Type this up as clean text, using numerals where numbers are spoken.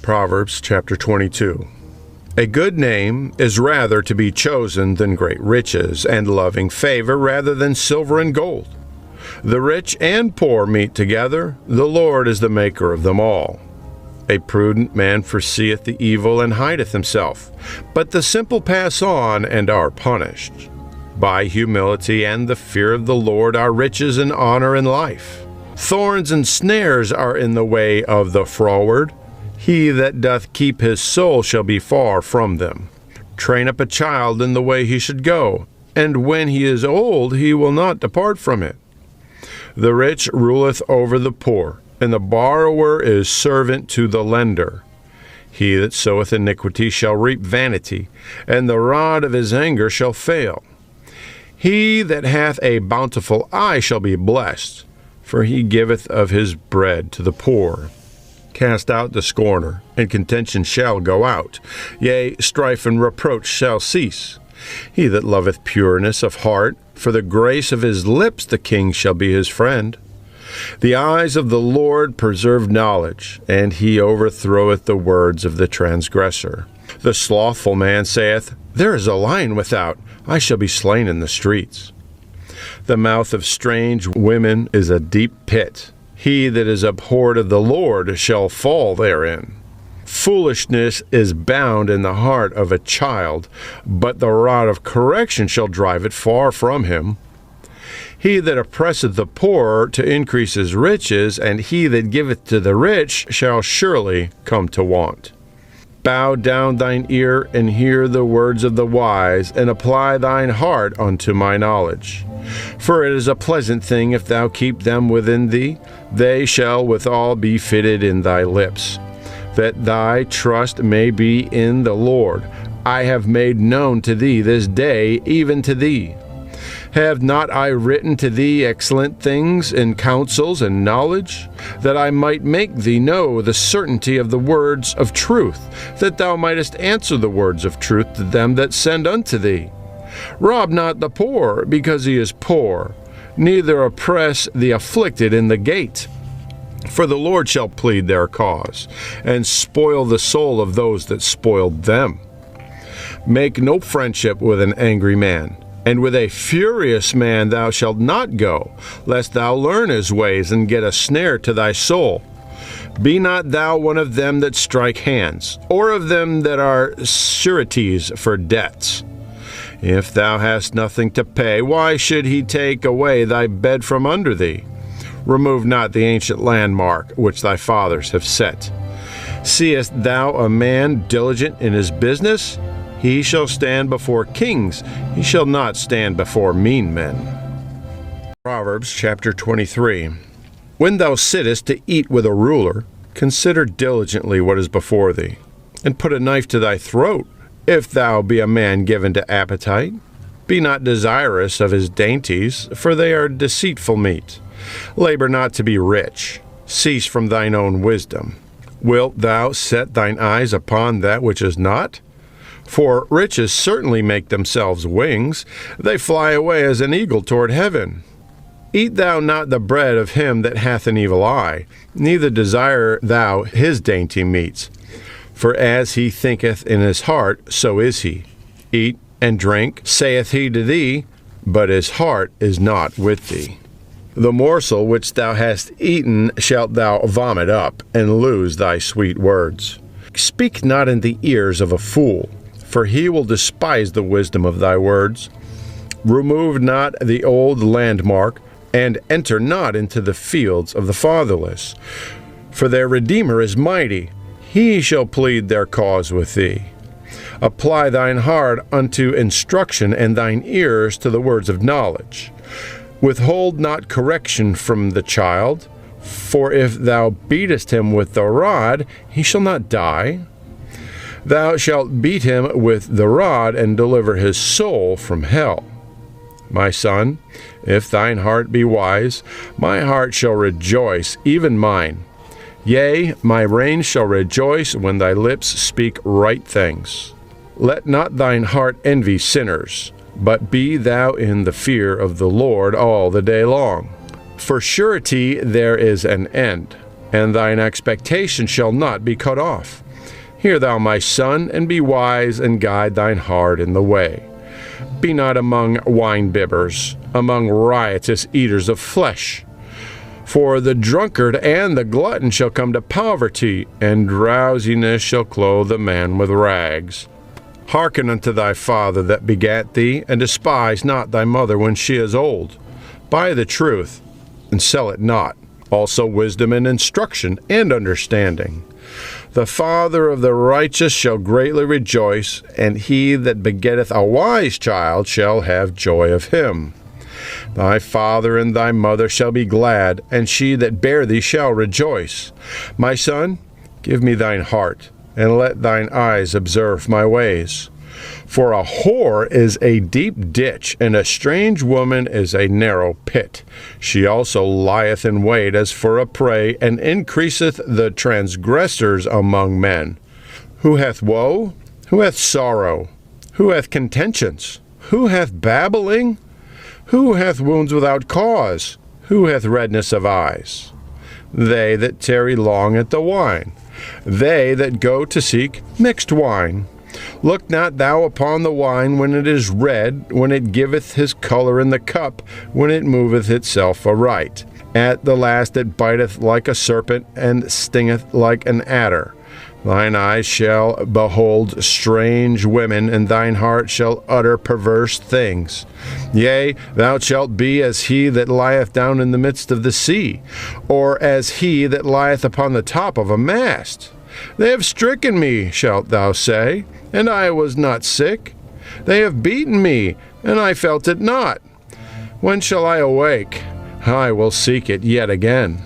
Proverbs chapter 22. A good name is rather to be chosen than great riches, and loving favor rather than silver and gold. The rich and poor meet together. The Lord is the maker of them all. A prudent man foreseeth the evil and hideth himself, but the simple pass on and are punished. By humility and the fear of the Lord are riches and honor and life. Thorns and snares are in the way of the froward. He that doth keep his soul shall be far from them. Train up a child in the way he should go, and when he is old he will not depart from it. The rich ruleth over the poor, and the borrower is servant to the lender. He that soweth iniquity shall reap vanity, and the rod of his anger shall fail. He that hath a bountiful eye shall be blessed, for he giveth of his bread to the poor. Cast out the scorner, and contention shall go out. Yea, strife and reproach shall cease. He that loveth pureness of heart, for the grace of his lips the king shall be his friend. The eyes of the Lord preserve knowledge, and he overthroweth the words of the transgressor. The slothful man saith, There is a lion without, I shall be slain in the streets. The mouth of strange women is a deep pit. He that is abhorred of the Lord shall fall therein. Foolishness is bound in the heart of a child, but the rod of correction shall drive it far from him. He that oppresseth the poor to increase his riches, and he that giveth to the rich shall surely come to want. Bow down thine ear, and hear the words of the wise, and apply thine heart unto my knowledge. For it is a pleasant thing if thou keep them within thee, they shall withal be fitted in thy lips. That thy trust may be in the Lord. I have made known to thee this day, even to thee. Have not I written to thee excellent things in counsels and knowledge, that I might make thee know the certainty of the words of truth, that thou mightest answer the words of truth to them that send unto thee? Rob not the poor, because he is poor, neither oppress the afflicted in the gate. For the Lord shall plead their cause, and spoil the soul of those that spoiled them. Make no friendship with an angry man, and with a furious man thou shalt not go, lest thou learn his ways and get a snare to thy soul. Be not thou one of them that strike hands, or of them that are sureties for debts. If thou hast nothing to pay, why should he take away thy bed from under thee? Remove not the ancient landmark which thy fathers have set. Seest thou a man diligent in his business? He shall stand before kings, he shall not stand before mean men. Proverbs chapter 23. When thou sittest to eat with a ruler, consider diligently what is before thee, and put a knife to thy throat, if thou be a man given to appetite. Be not desirous of his dainties, for they are deceitful meat. Labor not to be rich. Cease from thine own wisdom. Wilt thou set thine eyes upon that which is not? For riches certainly make themselves wings. They fly away as an eagle toward heaven. Eat thou not the bread of him that hath an evil eye, neither desire thou his dainty meats. For as he thinketh in his heart, so is he. Eat and drink, saith he to thee, but his heart is not with thee. The morsel which thou hast eaten shalt thou vomit up, and lose thy sweet words. Speak not in the ears of a fool, for he will despise the wisdom of thy words. Remove not the old landmark, and enter not into the fields of the fatherless. For their Redeemer is mighty, he shall plead their cause with thee. Apply thine heart unto instruction, and thine ears to the words of knowledge. Withhold not correction from the child, for if thou beatest him with the rod, he shall not die. Thou shalt beat him with the rod, and deliver his soul from hell. My son, if thine heart be wise, my heart shall rejoice, even mine. Yea, my reins shall rejoice when thy lips speak right things. Let not thine heart envy sinners, but be thou in the fear of the Lord all the day long. For surety there is an end, and thine expectation shall not be cut off. Hear thou, my son, and be wise, and guide thine heart in the way. Be not among wine-bibbers, among riotous eaters of flesh. For the drunkard and the glutton shall come to poverty, and drowsiness shall clothe a man with rags. Hearken unto thy father that begat thee, and despise not thy mother when she is old. Buy the truth, and sell it not, also wisdom and instruction and understanding. The father of the righteous shall greatly rejoice, and he that begetteth a wise child shall have joy of him. Thy father and thy mother shall be glad, and she that bare thee shall rejoice. My son, give me thine heart, and let thine eyes observe my ways. For a whore is a deep ditch, and a strange woman is a narrow pit. She also lieth in wait as for a prey, and increaseth the transgressors among men. Who hath woe? Who hath sorrow? Who hath contentions? Who hath babbling? Who hath wounds without cause? Who hath redness of eyes? They that tarry long at the wine, they that go to seek mixed wine. Look not thou upon the wine when it is red, when it giveth his color in the cup, when it moveth itself aright. At the last it biteth like a serpent, and stingeth like an adder. Thine eyes shall behold strange women, and thine heart shall utter perverse things. Yea, thou shalt be as he that lieth down in the midst of the sea, or as he that lieth upon the top of a mast. They have stricken me, shalt thou say, and I was not sick. They have beaten me, and I felt it not. When shall I awake? I will seek it yet again.